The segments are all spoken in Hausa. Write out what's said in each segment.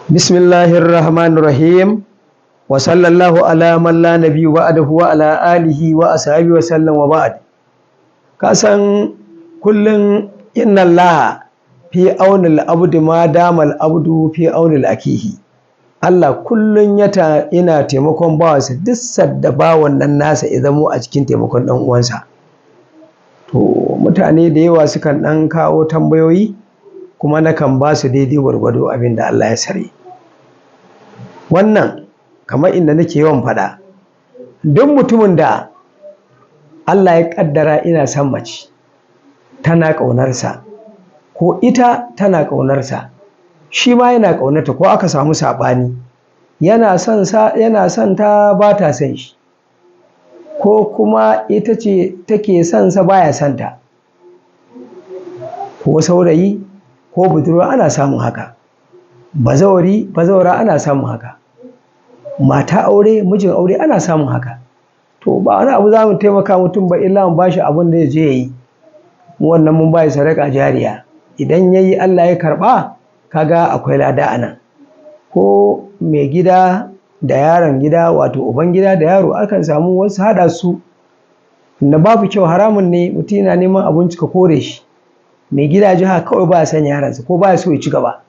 Bismillahir Rahmanir Rahim wa sallallahu ala man la nabiyyu ba'dahu wa ala alihi wa ashabihi wa sallam wa ba'd. Ka san kullun inna Allah fi aunil abdi ma damal abdu fi aunil akihi. Allah kullun yana taimakon bawansa duk sadda bawan nan nasa ya zamo a cikin taimakon dan uwansa. To mutane da yawa sukan dan kawo tambayoyi kuma nakan ba su daidai gwargwado abin da Allah ya sare. Wannan kamar inda nake yawan faɗa, duk mutumin da Allah ya ƙaddara ina son mace tana ƙaunarsa ko ita tana ƙaunarsa, shi ma yana ƙaunarta ko aka samu saɓani, yana son ta ba ta son shi, ko kuma ita ce take son sa baya son ta, ko saurayi ko budurwa ana samun haka, bazawara ana samun haka, mata aure mijin aure ana samun haka. To ba wani abu za mu taimaka mutum ba illa mu bashi abin da je yayi, mu wannan mun bai sadaka jariya, idan yayi Allah ya karba kaga akwai lada anan. Ko mai gida da yaron gida, wato uban gida da yaro, akan samu wasu hada su na babu kyau, haramun ne mutum yana neman abinci ka kore shi, mai gida jiha kawai ba ya san yaransa ko ba ya so ya ci gaba.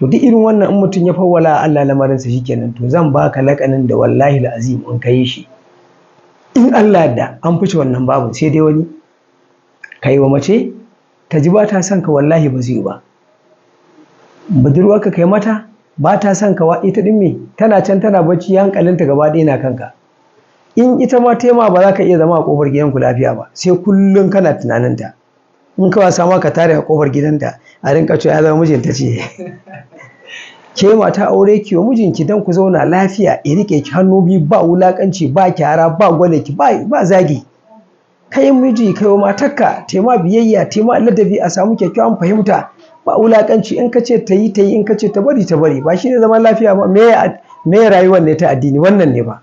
To duk irin wannan in mutum ya fawwala Allah lamarinsa shikenan, to zan baka lakanin da wallahi alazim in kai shi in Allah da an fice wannan babu. Sai dai wani kai wa mace ta ji ba ta son ka, wallahi ba zai ba. Budurwarka kai mata ba ta son ka, wa ita din me tana can tana bacci hankalinta gaba ɗaya na kanka. In ita ma tema ba za ka iya zama a kofar gidanku lafiya ba, sai kullum kana tunaninta. In ka wasa ma ka tare a kofar gidanta a rinka cewa ya zama mijinta ce. Ke mata aure ki wa mijinki dan ku zauna lafiya, ya rike ki hannu biyu, ba wulakanci ba kyara ba gwale ki ba zagi. Kai miji kai wa matarka tema biyayya tema ladabi, a samu kyakkyawan fahimta, ba wulakanci. In ka ce ta yi in ka ce ta bari ba shi ne zaman lafiya ba. Me rayuwar ne ta addini wannan ne ba,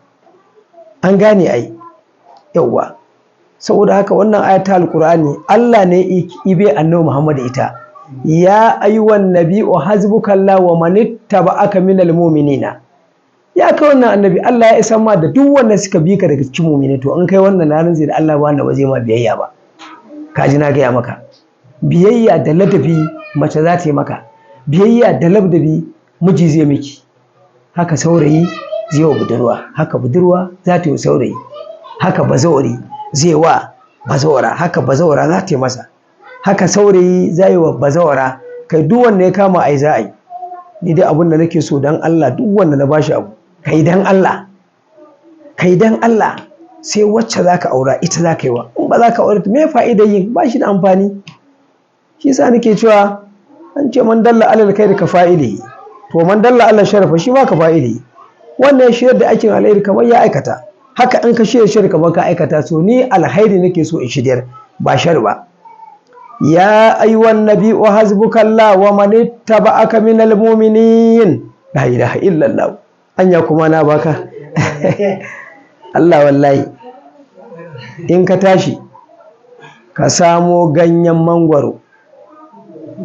an gane ai yauwa. Saboda haka wannan ayata alqur'ani Allah ne ibe annabi Muhammad ita, ya ayyuhan nabiyyu hasbukallahu wa man ittaba'aka minal mu'minina. Ya kai wannan annabi, Allah ya isa ma da duk wanda suka bi ka daga cikin mu'mini. To in kai wannan na ranzai da Allah ba wanda ba zai ma biyayya ba. Ka ji na gaya maka, biyayya da ladabi mace za ta yi maka, biyayya da ladabi miji zai miki. Haka saurayi zai wa budurwa, haka budurwa za ta yi saurayi, haka bazawari zai wa bazawara, haka bazawara za ta yi masa, haka saurayi zai wa bazawara. Kai duk wanda ya kama ai za a yi. Ni dai abin da nake so dan Allah, duk wanda na bashi abu kai dan Allah, kai dan Allah. Sai wacce zaka aura ita zaka yi wa, in ba zaka aure me fa'idar yin, ba shi da amfani. Shi yasa nake cewa an ce man dalla alal khairi ka fa'ili, to man dalla alal sharafa shi ma ka fa'ili. Wannan ya shirya da aikin alheri kamar ya aikata, haka in ka shirya kamar ka aikata. So ni alhairi nake so in shiryar, ba shar ba. Ya ayyuhan nabiyyu hasbukallahu wa man ittaba'aka minal mu'minin. La ilaha illallah. Anya kuma na baka Allah wallahi. In ka tashi ka samo ganyen mangwaro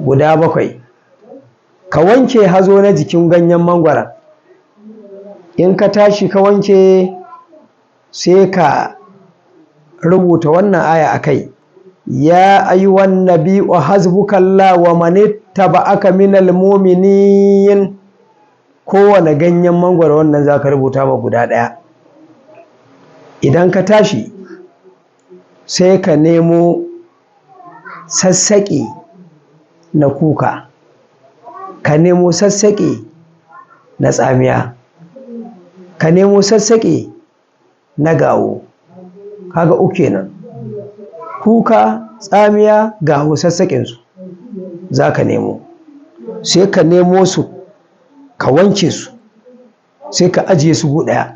guda 7, ka wanke hazo na jikin ganyen mangwaron. In ka tashi ka wanke, sai ka rubuta wannan aya a kai, ya ayyuhan nabiyyu hasbukallahu wa man ittaba'aka minal mu'minin. Kowane ganyen mangwaro wannan za ka rubuta ma guda 1. Idan ka tashi sai ka nemo sassaƙi na kuka, ka nemo sassaƙi na tsamiya, ka nemo sassaƙi na gawo. Kaga uku nan, kuka, tsamiya, gawo, sassaƙinsu za ka nemo. Sai ka nemo su ka wanke su, sai ka ajiye su gu ɗaya.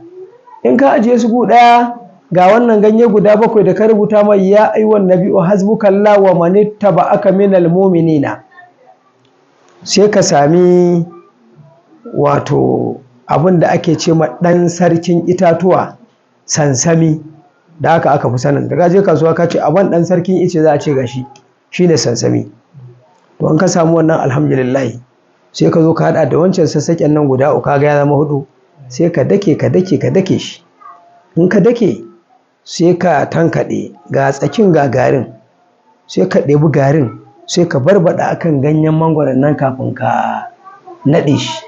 In ka ajiye su gu ɗaya, ga wannan ganye guda 7 da ka rubuta mai ya ayyuhan nabiyyu hasbukallahu wa man ittaba'aka minal mu'minina. Sai ka sami wato abin da ake ce ma ɗan sarkin itatuwa, sansami, da aka fi sanin. Da ka je kasuwa ka ce aban ɗan sarkin ice, za a ce gashi shine sansami. To in ka samu wannan alhamdulillah sai ka zo ka haɗa da wancan sassaƙen nan guda uku kaga ya zama 4 sai ka dake shi in ka dake sai ka tankaɗe ga tsakin ga garin sai ka ɗebi garin sai ka barbaɗa akan ganyen mangwaron nan kafin ka naɗe shi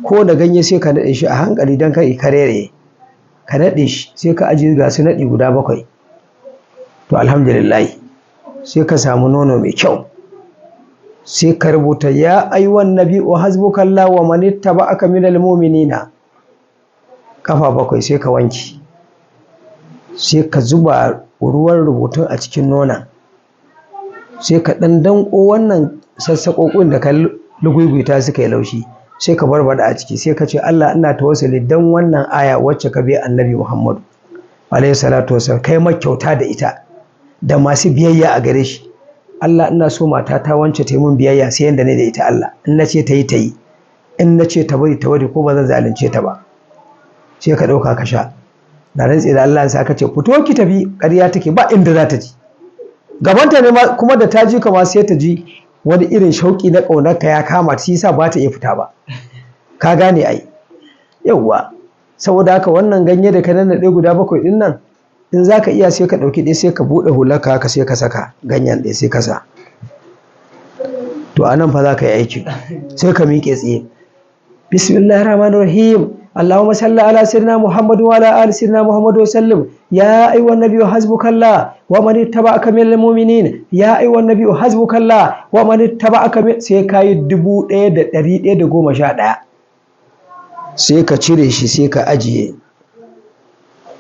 ko da ganye sai ka naɗe shi a hankali don kai karere ka naɗe shi sai ka ajiye ga su naɗi guda 7 to alhamdulillah sai ka samu nono mai kyau sai ka rubuta ya ayyuhan nabi'u hasbukallahu wa man ittaba'aka minal mu'minina kafa 7 sai ka wanki sai ka zuba ruwan rubutun a cikin nonon sai ka ɗan danko wannan sassaƙoƙin da ka lugugwita suka yi laushi sai ka barbada a ciki sai ka ce Allah ina tawassuli dan wannan aya wacce ka bi annabi Muhammadu alaihi salatu wasallam kai ma kyauta da ita da masu biyayya a gare shi Allah ina so mata ta wance ta yi mun biyayya sai yanda ne da ita Allah in nace ta yi ta yi in nace ta bari ko ba zan zalunce ta ba sai ka ɗauka ka sha da rantsi da Allah sai ka ce fito ki tafi ƙarya take ba inda za ta ji gabanta ne kuma da ta ji kama sai ta ji wani irin shauƙi na ƙaunarka ya kama shi yasa ba ta iya fita ba ka gane ai yauwa saboda haka wannan ganye da ka nannaɗe guda 7 ɗin nan in za ka iya sai ka ɗauki ɗaya sai ka buɗe hularka haka sai ka saka ganyen ɗaya sai ka sa to anan fa za ka yi aiki sai ka miƙe tsaye bismillahir rahmanir rahim اللهم صل على سيدنا محمد وعلى آل سيدنا محمد وسلم يا أيها النبي حسبك الله ومن اتبعك من المؤمنين يا أيها النبي حسبك الله ومن اتبعك من sai kai 1111 sai ka cire shi sai ka ajiye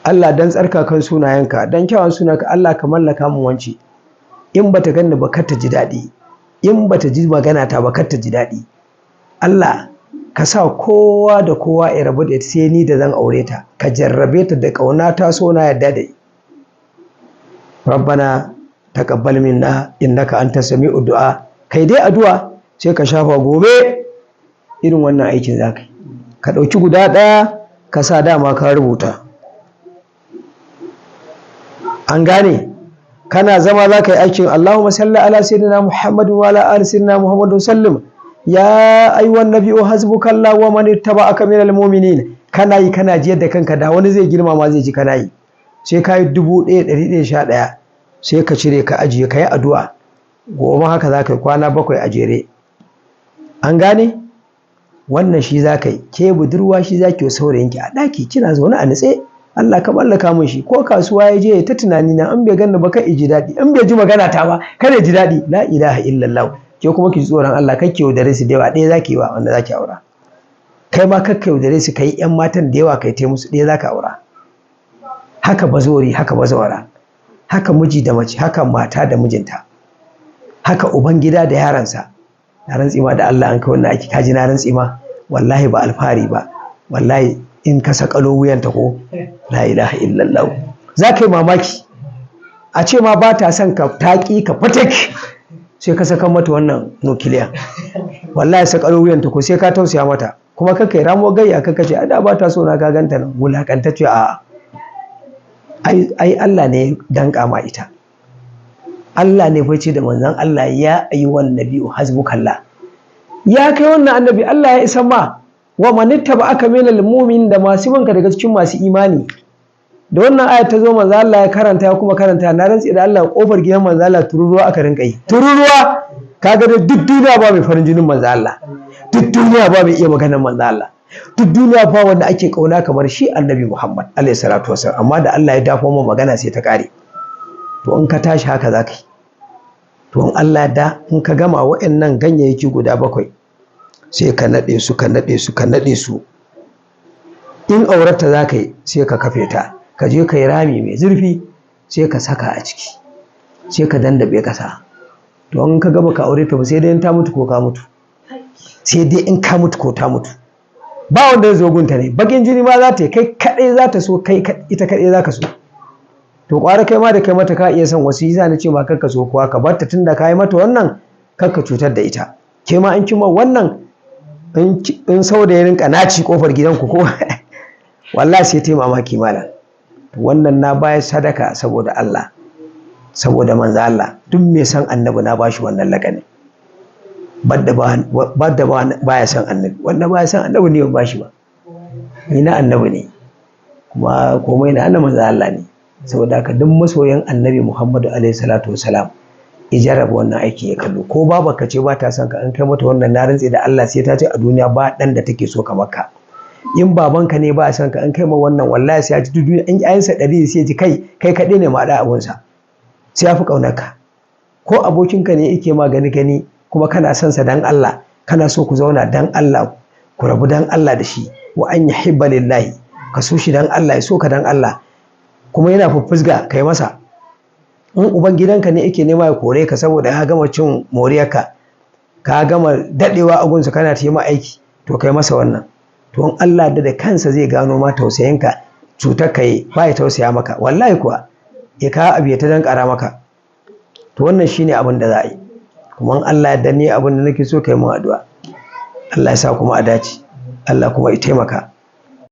Allah dan tsarkakan sunayenka dan kyawun sunanka Allah ka mallaka mu wanci in bata ganni ba kar ta ji daɗi in bata ji magana ta ba kar ta ji daɗi Allah ka sa kowa da kowa ya rabu da sai ni da zan aure ta ka jarrabe ta da ƙauna ta so na yadda da rabbana taqabbal minna innaka antas sami'ud du'a kai dai addu'a sai ka shafa gobe irin wannan aikin zaka ka dauki guda daya ka sa dama ka rubuta an gane kana zama zaka yi aikin Allahumma salli ala sayyidina Muhammadin wa ala ali sayyidina Muhammadin sallim ya ayyuhan nabiyyu hasbukallahu wa man ittaba'aka minal mu'minin kana yi kana jiyar da kanka da wani zai girma ma zai ji kana yi sai ka yi 1111 sai ka cire ka ajiye ka yi addu'a gobe haka za ka yi kwana 7 a jere an gane wannan shi za ka yi ke budurwa shi za ki yi saurayinki a ɗaki kina zaune a nutse Allah ka mallaka mun shi ko kasuwa ya je ya ta tunani na an bai ganni ba kai ji daɗi an bai ji magana ta ba kada ji daɗi la ilaha illallah ke kuma ki tsoron Allah kake yaudare su da yawa ɗaya zaki yi wa wanda zaki aura kai ma kakka yaudare su kai ƴan matan da yawa kai ta musu ɗaya zaka aura haka bazori haka bazawara haka miji da mace haka mata da mijinta haka uban gida da yaransa na rantsi ma da Allah an kai wannan aiki kaji na rantsi ma wallahi ba alfari ba wallahi in ka sakalo wuyanta ko la ilaha illallah za ka yi mamaki a ce ma ba ta son ka taƙi ka fatek sai ka saka mata wannan nukiliya wallahi sakalo wuyanta ko sai ka tausaya mata kuma ka kai ramo gayya ka kace a da ba ta so na ka ganta nan wulakantacce a ai Allah ne danka ma ita Allah ne fa ce da manzon Allah ya ayyuhan nabiyyu hasbukallah ya kai wannan annabi Allah ya isa ma wa manittaba'aka minal mu'min da masu banka daga cikin masu imani da wannan ayat ta zo manzo Allah ya karanta ya kuma karanta na rantsi da Allah kofar gidan manzo Allah tururuwa aka rinka yi tururuwa kaga da duk duniya ba mai farin jinin manzo Allah duk duniya ba mai iya maganar manzo Allah duk duniya ba wanda ake kauna kamar shi annabi Muhammad alaihi salatu wasallam amma da Allah ya dafo mu magana sai ta kare to in ka tashi haka zaka yi to in Allah da in ka gama waɗannan ganyayyaki guda 7 sai ka nade su ka nade su ka nade su in aurata zaka yi sai ka kafe ta ka je ka yi rami mai zurfi sai ka saka a ciki sai ka dandabe kasa to in ka gaba ka aure ta ba sai dai in ta mutu ko ka mutu sai dai in ka mutu ko ta mutu ba wanda ya zo gunta ne bakin jini ma za ta yi kai kadai za ta so kai ita kadai za ka so to kwara kai ma da kai mata ka iya son wasu yasa na ce ma kar ka so kuwa ka bar ta tunda ka yi mata wannan kar ka cutar da ita ke ma in kima wannan in sau da ya rinka naci kofar gidanku ko wallahi sai ta yi mamaki malam wannan na bayar sadaka saboda Allah saboda manzo Allah duk mai san annabi na bashi wannan lakani badda baya son annabi, wanda baya son annabi ne ba shi ba, ni na annabi ne kuma komai na annabi manzo Allah ne. Saboda haka duk masoyan annabi Muhammadu alaihi salatu wasalam ya jarraba wannan aiki ya kallo, ko babarka ce ba ta son ka, an kai mata wannan na rantse da Allah sai ta ce a duniya ba dan da take so kamar ka. In babanka ne ba son ka, an kai ma wannan wallahi sai ya ji duniya, in ayansa 100 sai ya ji kai kaɗai ne ma da abunsa, sai ya fi ƙaunar ka. Ko abokinka ne yake ma gani kuma kana son sa dan Allah, kana so ku zauna dan Allah, ku rabu dan Allah da shi, wa an yuhibba lillahi, ka so shi dan Allah, ya so ka dan Allah, kuma yana fuffusga kai masa. In uban gidanka ne yake nema ya kore ka saboda ya gama cin moriyarka, ka gama dadewa a gunsa kana ta yi ma aiki, to kai masa wannan. To in Allah da kansa zai gano ma tausayinka, cutar ka yi ba ya tausaya maka wallahi kuwa, ya kawo abu ya ta dankara maka. To wannan shine abin da za a yi, kuma in Allah ya danne abin da nake so kai mun addu'a, Allah ya sa kuma a dace, Allah kuma ya taimaka.